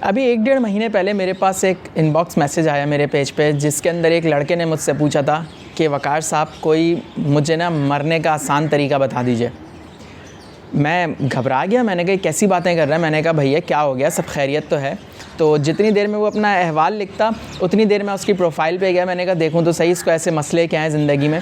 अभी 1-1.5 महीने पहले मेरे पास एक इनबॉक्स मैसेज आया मेरे पेज पे, जिसके अंदर एक लड़के ने मुझसे पूछा था कि वक़ार साहब कोई मुझे ना मरने का आसान तरीका बता दीजिए। मैं घबरा गया, मैंने कहा कैसी बातें कर रहा है। मैंने कहा भैया क्या हो गया, सब खैरियत तो है। तो जितनी देर में वो अपना अहवाल लिखता उतनी देर में उसकी प्रोफाइल पे गया। मैंने कहा देखूँ तो सही इसको ऐसे मसले क्या हैं ज़िंदगी में।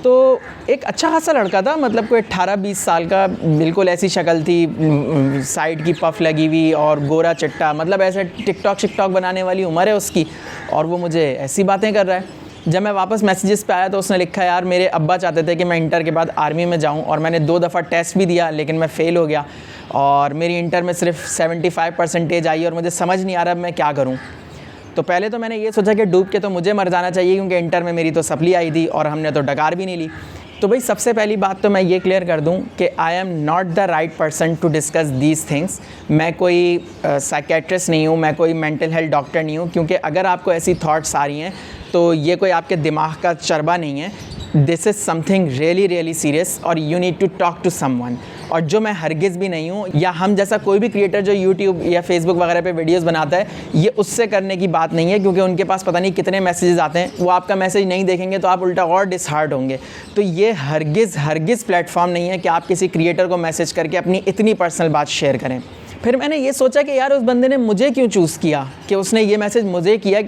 तो एक अच्छा खासा लड़का था, मतलब कोई 18-20 साल का, बिल्कुल ऐसी शक्ल थी, साइड की पफ लगी हुई और गोरा चिट्टा, मतलब ऐसे टिकटॉक बनाने वाली उम्र है उसकी, और वो मुझे ऐसी बातें कर रहा है। जब मैं वापस मैसेजेस पे आया तो उसने लिखा यार मेरे अब्बा चाहते थे कि मैं इंटर के बाद आर्मी में जाऊं, और मैंने 2 दफ़ा टेस्ट भी दिया लेकिन मैं फ़ेल हो गया, और मेरी इंटर में सिर्फ 75% आई, और मुझे समझ नहीं आ रहा मैं क्या करूं। तो पहले तो मैंने ये सोचा कि डूब के तो मुझे मर जाना चाहिए, क्योंकि इंटर में मेरी तो सप्ली आई थी और हमने तो डकार भी नहीं ली। तो भाई सबसे पहली बात तो मैं ये क्लियर कर दूं कि I am not the right person to discuss these things. मैं कोई साइकेट्रिस्ट नहीं हूँ, मैं कोई मेंटल हेल्थ डॉक्टर नहीं हूँ, क्योंकि अगर आपको ऐसी थॉट्स आ रही हैं तो ये कोई आपके दिमाग का चरबा नहीं है। This is something really serious और you need to talk to someone. और जो मैं हरगिज़ भी नहीं हूँ, या हम जैसा कोई भी क्रिएटर जो यूट्यूब या फेसबुक वगैरह पे वीडियोस बनाता है, ये उससे करने की बात नहीं है, क्योंकि उनके पास पता नहीं कितने मैसेजेस आते हैं। वो आपका मैसेज नहीं देखेंगे तो आप उल्टा और डिसहार्ट होंगे। तो ये हरगिज़ प्लेटफॉर्म नहीं है कि आप किसी क्रिएटर को मैसेज करके अपनी इतनी पर्सनल बात शेयर करें। फिर मैंने ये सोचा कि यार उस बंदे ने मुझे क्यों चूज़ किया, कि उसने ये मैसेज मुझे किया,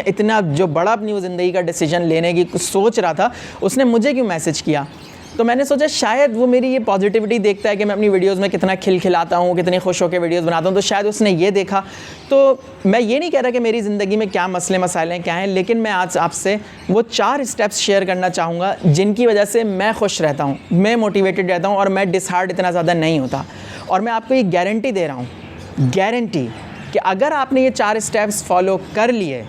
इतना जो बड़ा अपनी वो ज़िंदगी का डिसीजन लेने की सोच रहा था, उसने मुझे क्यों मैसेज किया। तो मैंने सोचा शायद वो मेरी ये पॉजिटिविटी देखता है कि मैं अपनी वीडियोस में कितना खिलखिलाता हूँ, कितनी खुश होकर वीडियोस बनाता हूँ, तो शायद उसने ये देखा। तो मैं ये नहीं कह रहा कि मेरी ज़िंदगी में क्या मसले मसाइल हैं क्या हैं, लेकिन मैं आज आपसे वो 4 स्टेप्स शेयर करना चाहूँगा जिनकी वजह से मैं खुश रहता हूँ, मैं मोटिवेटेड रहता हूँ और मैं डिसहार्ट इतना ज़्यादा नहीं होता। और मैं आपको ये गारंटी दे रहा हूँ, गारंटी, कि अगर आपने ये 4 स्टेप्स फॉलो कर लिए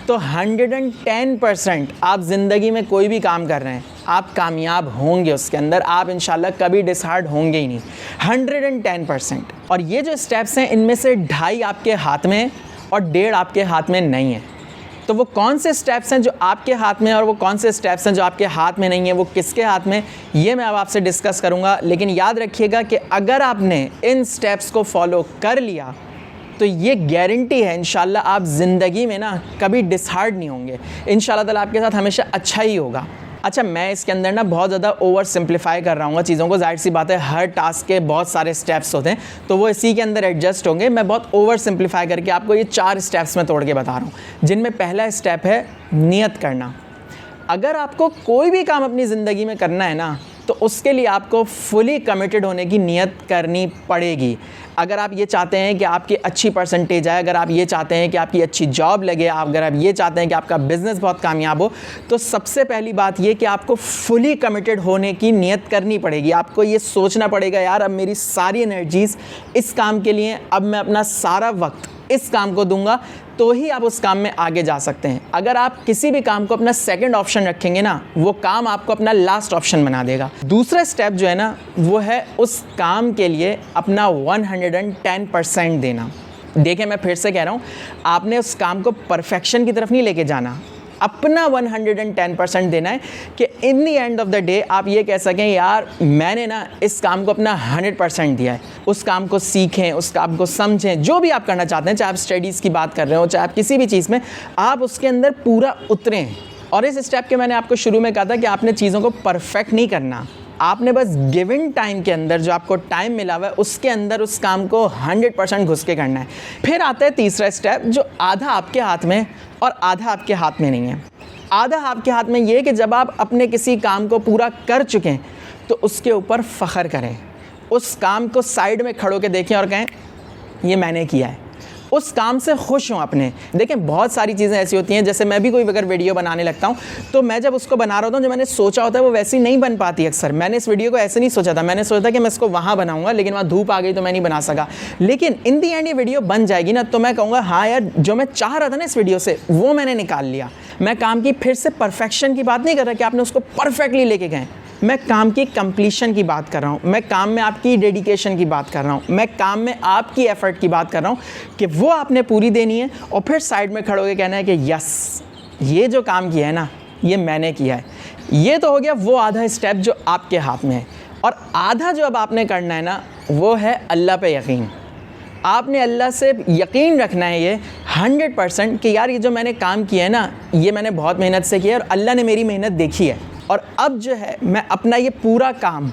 तो 110% आप ज़िंदगी में कोई भी काम कर रहे हैं आप कामयाब होंगे उसके अंदर, आप इंशाल्लाह कभी डिसहार्ट होंगे ही नहीं, 110%। और ये जो स्टेप्स हैं इनमें से 2.5 आपके हाथ में और 1.5 आपके हाथ में नहीं है। तो वो कौन से स्टेप्स हैं जो आपके हाथ में और वो कौन से स्टेप्स हैं जो आपके हाथ में नहीं है, वो किसके हाथ में, ये मैं अब आपसे डिस्कस करूँगा। लेकिन याद रखिएगा कि अगर आपने इन स्टेप्स को फॉलो कर लिया तो ये गारंटी है इंशाल्लाह आप ज़िंदगी में ना कभी डिसहार्ट नहीं होंगे, इंशाल्लाह ताला आपके साथ हमेशा अच्छा ही होगा। अच्छा, मैं इसके अंदर ना बहुत ज़्यादा ओवर सिंप्लीफाई कर रहा हूँ चीज़ों को, जाहिर सी बात है हर टास्क के बहुत सारे स्टेप्स होते हैं तो वो इसी के अंदर एडजस्ट होंगे। मैं बहुत ओवर सिंप्लीफाई करके आपको ये 4 स्टेप्स में तोड़ के बता रहा हूँ, जिनमें पहला स्टेप है नियत करना। अगर आपको कोई भी काम अपनी ज़िंदगी में करना है ना, तो उसके लिए आपको फुली कमिटेड होने की नियत करनी पड़ेगी। अगर आप ये चाहते हैं कि आपकी अच्छी परसेंटेज आए, अगर आप ये चाहते हैं कि आपकी अच्छी जॉब लगे, अगर आप ये चाहते हैं कि आपका बिज़नेस बहुत कामयाब हो, तो सबसे पहली बात ये कि आपको फुली कमिटेड होने की नियत करनी पड़ेगी। आपको ये सोचना पड़ेगा यार अब मेरी सारी एनर्जीज़ इस काम के लिए, अब मैं अपना सारा वक्त इस काम को दूंगा, तो ही आप उस काम में आगे जा सकते हैं। अगर आप किसी भी काम को अपना सेकंड ऑप्शन रखेंगे ना, वो काम आपको अपना लास्ट ऑप्शन बना देगा। दूसरा स्टेप जो है ना, वो है उस काम के लिए अपना 110% देना। देखिए मैं फिर से कह रहा हूँ, आपने उस काम को परफेक्शन की तरफ नहीं लेके जाना, अपना 110% देना है कि in the end of the day आप ये कह सकें यार मैंने ना इस काम को अपना 100% दिया है। उस काम को सीखें, उस काम को समझें, जो भी आप करना चाहते हैं, चाहे आप स्टडीज़ की बात कर रहे हो, चाहे आप किसी भी चीज़ में, आप उसके अंदर पूरा उतरें। और इस स्टेप के मैंने आपको शुरू में कहा था कि आपने चीज़ों को परफेक्ट नहीं करना, आपने बस गिवन टाइम के अंदर, जो आपको टाइम मिला हुआ है उसके अंदर उस काम को 100% घुस के करना है। फिर आता है तीसरा स्टेप, जो आधा आपके हाथ में और आधा आपके हाथ में नहीं है। आधा आपके हाथ में ये कि जब आप अपने किसी काम को पूरा कर चुके हैं तो उसके ऊपर फ़ख्र करें, उस काम को साइड में खड़ो के देखें और कहें ये मैंने किया है, उस काम से खुश हों अपने। देखें बहुत सारी चीज़ें ऐसी होती हैं, जैसे मैं भी कोई अगर वीडियो बनाने लगता हूँ तो मैं जब उसको बना रहा होता हूँ, जो मैंने सोचा होता है वो वैसी नहीं बन पाती अक्सर। मैंने इस वीडियो को ऐसे नहीं सोचा था, मैंने सोचा कि मैं इसको वहाँ बनाऊँगा, लेकिन वहाँ धूप आ गई तो मैं नहीं बना सका। लेकिन इन दी एंड ये वीडियो बन जाएगी ना, तो मैं कहूँगा हाँ यार जो मैं चाह रहा था ना इस वीडियो से, वो मैंने निकाल लिया। मैं काम की फिर से परफेक्शन की बात नहीं कर रहा कि आपने उसको परफेक्टली लेके गए, मैं काम की कंप्लीशन की बात कर रहा हूँ, मैं काम में आपकी डेडिकेशन की बात कर रहा हूँ, मैं काम में आपकी एफर्ट की बात कर रहा हूँ कि वो आपने पूरी देनी है। और फिर साइड में खड़े होकर कहना है कि यस ये जो काम किया है ना ये मैंने किया है। ये तो हो गया वो आधा स्टेप जो आपके हाथ में है। और आधा जो अब आपने करना है ना, वो है अल्लाह पे यकीन। आपने अल्लाह से यकीन रखना है ये 100% कि यार ये जो मैंने काम किया है ना, ये मैंने बहुत मेहनत से किया है और अल्लाह ने मेरी मेहनत देखी है, और अब जो है मैं अपना ये पूरा काम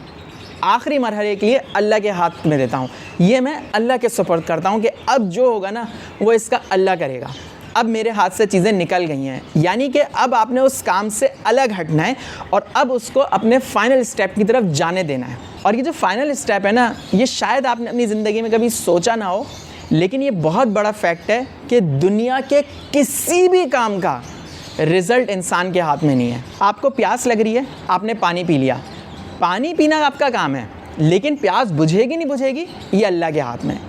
आखिरी मरहले के लिए अल्लाह के हाथ में देता हूँ। ये मैं अल्लाह के सुपुर्द करता हूँ कि अब जो होगा ना वो इसका अल्लाह करेगा। अब मेरे हाथ से चीज़ें निकल गई हैं, यानी कि अब आपने उस काम से अलग हटना है और अब उसको अपने फाइनल स्टेप की तरफ जाने देना है। और ये जो फाइनल स्टेप है ना, ये शायद आपने अपनी ज़िंदगी में कभी सोचा ना हो, लेकिन ये बहुत बड़ा फैक्ट है कि दुनिया के किसी भी काम का रिज़ल्ट इंसान के हाथ में नहीं है। आपको प्यास लग रही है, आपने पानी पी लिया, पानी पीना आपका काम है, लेकिन प्यास बुझेगी नहीं बुझेगी ये अल्लाह के हाथ में है।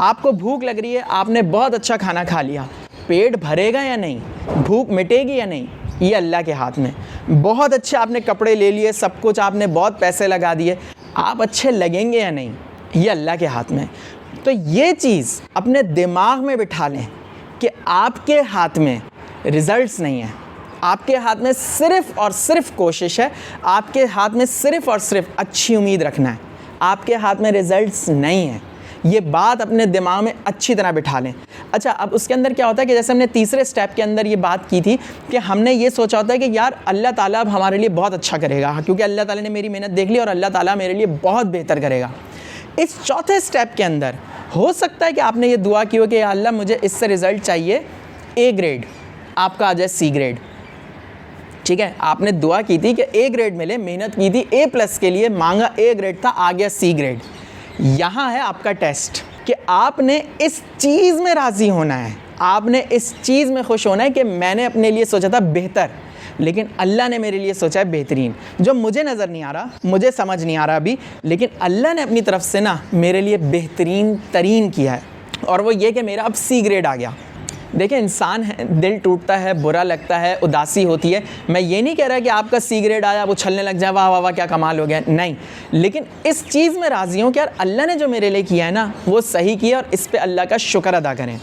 आपको भूख लग रही है, आपने बहुत अच्छा खाना खा लिया, पेट भरेगा या नहीं, भूख मिटेगी या नहीं, ये अल्लाह के हाथ में। बहुत अच्छे आपने कपड़े ले लिए, सब कुछ आपने बहुत पैसे लगा दिए, आप अच्छे लगेंगे या नहीं, ये अल्लाह के हाथ में। तो ये चीज़ अपने दिमाग में बिठा लें कि आपके हाथ में रिज़ल्ट्स नहीं है, आपके हाथ में सिर्फ़ और सिर्फ कोशिश है, आपके हाथ में सिर्फ़ और सिर्फ अच्छी उम्मीद रखना है, आपके हाथ में रिज़ल्ट्स नहीं है। ये बात अपने दिमाग में अच्छी तरह बिठा लें। अच्छा, अब उसके अंदर क्या होता है कि जैसे हमने तीसरे स्टेप के अंदर ये बात की थी कि हमने ये सोचा होता है कि यार अल्लाह ताला अब हमारे लिए बहुत अच्छा करेगा, क्योंकि अल्लाह ताला ने मेरी मेहनत देख ली और अल्लाह ताला मेरे लिए बहुत बेहतर करेगा। इस चौथे स्टेप के अंदर हो सकता है कि आपने ये दुआ की हो कि या अल्लाह मुझे इससे रिज़ल्ट चाहिए ए ग्रेड, आपका आ जाए सी ग्रेड। ठीक है, आपने दुआ की थी कि ए ग्रेड मिले, मेहनत की थी ए प्लस के लिए, मांगा ए ग्रेड था, आ गया सी ग्रेड। यहाँ है आपका टेस्ट कि आपने इस चीज़ में राज़ी होना है, आपने इस चीज़ में खुश होना है कि मैंने अपने लिए सोचा था बेहतर, लेकिन अल्लाह ने मेरे लिए सोचा है बेहतरीन, जो मुझे नज़र नहीं आ रहा, मुझे समझ नहीं आ रहा अभी, लेकिन अल्लाह ने अपनी तरफ से ना मेरे लिए बेहतरीन तरीन किया है, और वो ये कि मेरा अब सी ग्रेड आ गया। देखिए, इंसान है, दिल टूटता है, बुरा लगता है, उदासी होती है। मैं ये नहीं कह रहा कि आपका सी ग्रेड आया, वो छलने लग जाए, वाह वाह वाह क्या कमाल हो गया, नहीं, लेकिन इस चीज़ में राज़ी हूँ कि यार अल्लाह ने जो मेरे लिए किया है ना वो सही किया, और इस पे अल्लाह का शुक्र अदा करें।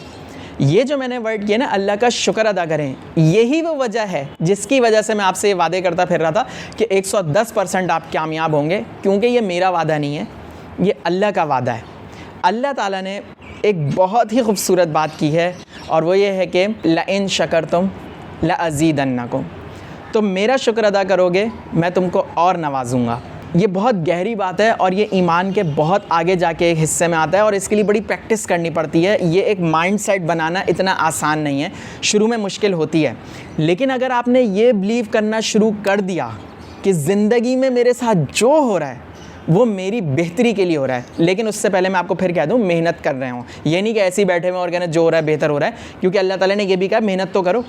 ये जो मैंने वर्ड किया ना, अल्लाह का शुक्र अदा करें, यही वो वजह है जिसकी वजह से मैं आपसे ये वादे करता फिर रहा था कि 110% आप कामयाब होंगे, क्योंकि ये मेरा वादा नहीं है, ये अल्लाह का वादा है। अल्लाह ताला ने एक बहुत ही खूबसूरत बात की है, और वो ये है कि लइन शकरतुम लअज़ीदन्नकुम, तुम मेरा शुक्र अदा करोगे मैं तुमको और नवाजूँगा। ये बहुत गहरी बात है और ये ईमान के बहुत आगे जाके एक हिस्से में आता है, और इसके लिए बड़ी प्रैक्टिस करनी पड़ती है। ये एक माइंडसेट बनाना इतना आसान नहीं है, शुरू में मुश्किल होती है, लेकिन अगर आपने ये बिलीव करना शुरू कर दिया कि ज़िंदगी में मेरे साथ जो हो रहा है वो मेरी बेहतरी के लिए हो रहा है, लेकिन उससे पहले मैं आपको फिर कह दूं मेहनत कर रहे हो, ये नहीं कि ऐसे ही बैठे हुए और कहना जो हो रहा है बेहतर हो रहा है, क्योंकि अल्लाह ताला ने ये भी कहा मेहनत तो करो।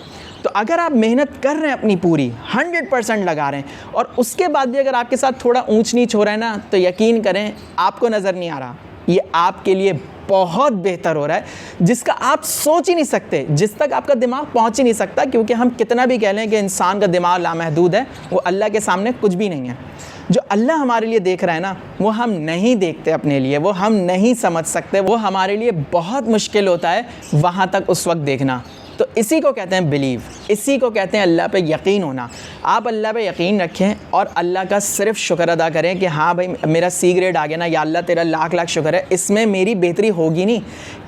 तो अगर आप मेहनत कर रहे हैं अपनी पूरी 100% लगा रहे हैं, और उसके बाद भी अगर आपके साथ थोड़ा ऊंच नीच हो रहा है ना, तो यकीन करें आपको नज़र नहीं आ रहा, ये आपके लिए बहुत बेहतर हो रहा है, जिसका आप सोच ही नहीं सकते, जिस तक आपका दिमाग पहुंच ही नहीं सकता, क्योंकि हम कितना भी कह लें कि इंसान का दिमाग लामहदूद है, वो अल्लाह के सामने कुछ भी नहीं है। जो अल्लाह हमारे लिए देख रहा है ना, वो हम नहीं देखते अपने लिए, वो हम नहीं समझ सकते, वो हमारे लिए बहुत मुश्किल होता है वहाँ तक उस वक्त देखना। तो इसी को कहते हैं बिलीव, इसी को कहते हैं अल्लाह पे यकीन होना। आप अल्लाह पे यकीन रखें और अल्लाह का सिर्फ शुक्र अदा करें कि हाँ भाई मेरा सी ग्रेड आ गया ना, या अल्लाह तेरा लाख लाख शुक्र है, इसमें मेरी बेहतरी होगी नहीं,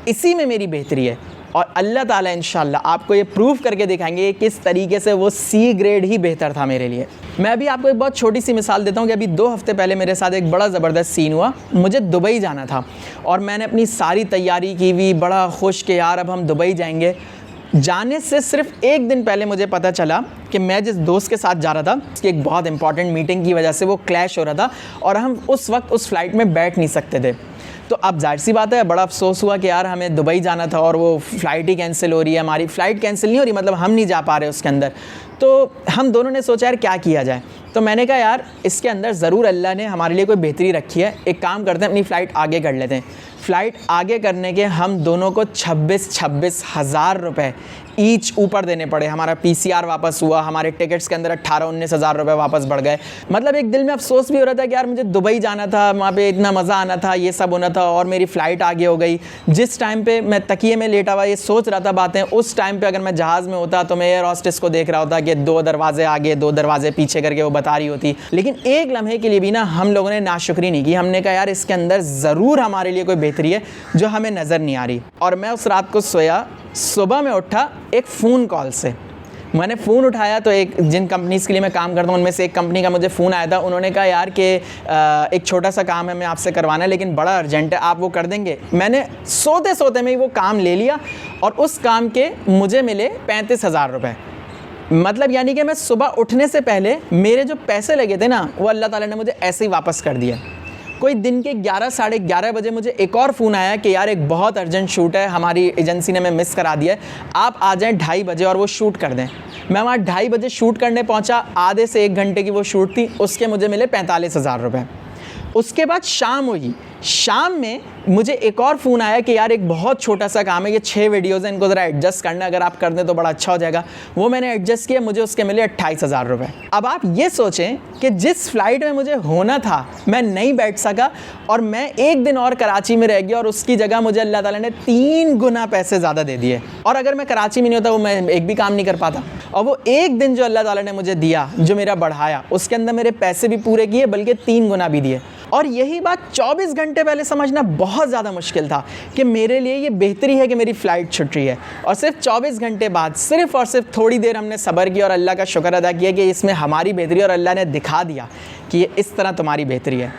इसी में मेरी बेहतरी है। और अल्लाह ताला इंशाल्लाह आपको ये प्रूफ करके दिखाएंगे कि किस तरीके से वो सी ग्रेड ही बेहतर था मेरे लिए। मैं अभी आपको एक बहुत छोटी सी मिसाल देता हूँ कि अभी 2 हफ्ते पहले मेरे साथ एक बड़ा ज़बरदस्त सीन हुआ। मुझे दुबई जाना था और मैंने अपनी सारी तैयारी की हुई, बड़ा खुश कि यार अब हम दुबई जाएंगे। जाने से सिर्फ 1 दिन पहले मुझे पता चला कि मैं जिस दोस्त के साथ जा रहा था उसकी एक बहुत इंपॉर्टेंट मीटिंग की वजह से वो क्लैश हो रहा था और हम उस वक्त उस फ़्लाइट में बैठ नहीं सकते थे। तो अब जाहिर सी बात है, बड़ा अफसोस हुआ कि यार हमें दुबई जाना था और वो फ़्लाइट ही कैंसिल हो रही है, हमारी फ़्लाइट कैंसिल नहीं हो रही, मतलब हम नहीं जा पा रहे उसके अंदर। तो हम दोनों ने सोचा यार क्या किया जाए। तो मैंने कहा यार इसके अंदर ज़रूर अल्लाह ने हमारे लिए कोई बेहतरी रखी है, एक काम करते हैं अपनी फ़्लाइट आगे कर लेते हैं। फ़्लाइट आगे करने के हम दोनों को 26 हज़ार रुपये ईच ऊपर देने पड़े। हमारा PCR वापस हुआ, हमारे टिकट्स के अंदर 18-19 हज़ार रुपये वापस बढ़ गए। मतलब एक दिल में अफसोस भी हो रहा था कि यार मुझे दुबई जाना था, वहाँ पे इतना मज़ा आना था, ये सब होना था और मेरी फ़्लाइट आगे हो गई। जिस टाइम पे मैं तकिए में लेटा हुआ ये सोच रहा था बातें, उस टाइम पे अगर मैं जहाज़ में होता तो मैं एयर होस्टेस को देख रहा होता कि 2 दरवाजे आगे 2 दरवाजे पीछे करके वो बता रही होती, लेकिन एक लम्हे के लिए भी ना हम लोगों ने नाशुक्री नहीं की। हमने कहा यार इसके अंदर ज़रूर हमारे लिए कोई बेहतरी है जो हमें नज़र नहीं आ रही। और मैं उस रात को सोया, सुबह में उठा एक फ़ोन कॉल से। मैंने फ़ोन उठाया तो एक जिन कंपनीज़ के लिए मैं काम करता हूँ उनमें से एक कंपनी का मुझे फ़ोन आया था। उन्होंने कहा यार कि एक छोटा सा काम है मैं आपसे करवाना है, लेकिन बड़ा अर्जेंट है, आप वो कर देंगे? मैंने सोते सोते में ही वो काम ले लिया और उस काम के मुझे मिले 35,000 रुपये। मतलब यानी कि मैं सुबह उठने से पहले मेरे जो पैसे लगे थे ना वो अल्लाह ताला ने मुझे ऐसे ही वापस कर दिया। कोई दिन के 11 साढ़े 11 बजे मुझे एक और फ़ोन आया कि यार एक बहुत अर्जेंट शूट है, हमारी एजेंसी ने मैं मिस करा दिया है, आप आ जाएं 2:30 बजे और वो शूट कर दें। मैं वहाँ 2:30 बजे शूट करने पहुँचा, आधे से 1 घंटे की वो शूट थी, उसके मुझे मिले 45,000 रुपये। उसके बाद शाम हुई, शाम में मुझे एक और फ़ोन आया कि यार एक बहुत छोटा सा काम है, ये 6 वीडियोज़ हैं, इनको ज़रा एडजस्ट करना, अगर आप कर दें तो बड़ा अच्छा हो जाएगा। वो मैंने एडजस्ट किया, मुझे उसके मिले 28,000 रुपये। अब आप ये सोचें कि जिस फ़्लाइट में मुझे होना था मैं नहीं बैठ सका और मैं 1 दिन और कराची में रह गया और उसकी जगह मुझे अल्लाह ताला ने 3 गुना पैसे ज़्यादा दे दिए। और अगर मैं कराची में नहीं होता वो मैं एक भी काम नहीं कर पाता। और वो एक दिन जो अल्लाह ताला ने मुझे दिया, जो मेरा बढ़ाया, उसके अंदर मेरे पैसे भी पूरे किए, बल्कि 3 गुना भी दिए। और यही बात 24 घंटे पहले समझना बहुत ज़्यादा मुश्किल था कि मेरे लिए ये बेहतरी है कि मेरी फ़्लाइट छुट रही है। और सिर्फ 24 घंटे बाद सिर्फ़ और सिर्फ थोड़ी देर हमने सब्र किया और अल्लाह का शुक्र अदा किया कि इसमें हमारी बेहतरी, और अल्लाह ने दिखा दिया कि ये इस तरह तुम्हारी बेहतरी है।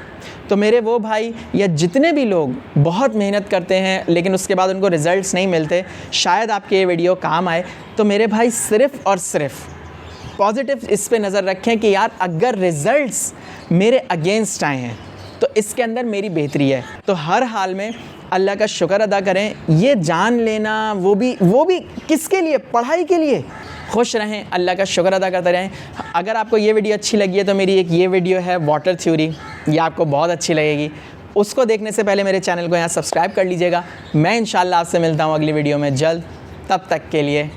तो मेरे वो भाई या जितने भी लोग बहुत मेहनत करते हैं लेकिन उसके बाद उनको रिज़ल्ट्स नहीं मिलते, शायद आपके ये वीडियो काम आए। तो मेरे भाई सिर्फ़ और सिर्फ पॉजिटिव इस पे नज़र रखें कि यार अगर रिज़ल्ट्स मेरे अगेंस्ट आए हैं तो इसके अंदर मेरी बेहतरी है। तो हर हाल में अल्लाह का शुक्र अदा करें। ये जान लेना वो भी किसके लिए? पढ़ाई के लिए। खुश रहें, अल्लाह का शुक्र अदा करते रहें। अगर आपको ये वीडियो अच्छी लगी है तो मेरी एक ये वीडियो है वाटर थ्योरी, ये आपको बहुत अच्छी लगेगी। उसको देखने से पहले मेरे चैनल को यहाँ सब्सक्राइब कर लीजिएगा। मैं इंशाल्लाह आपसे मिलता हूँ अगली वीडियो में जल्द। तब तक के लिए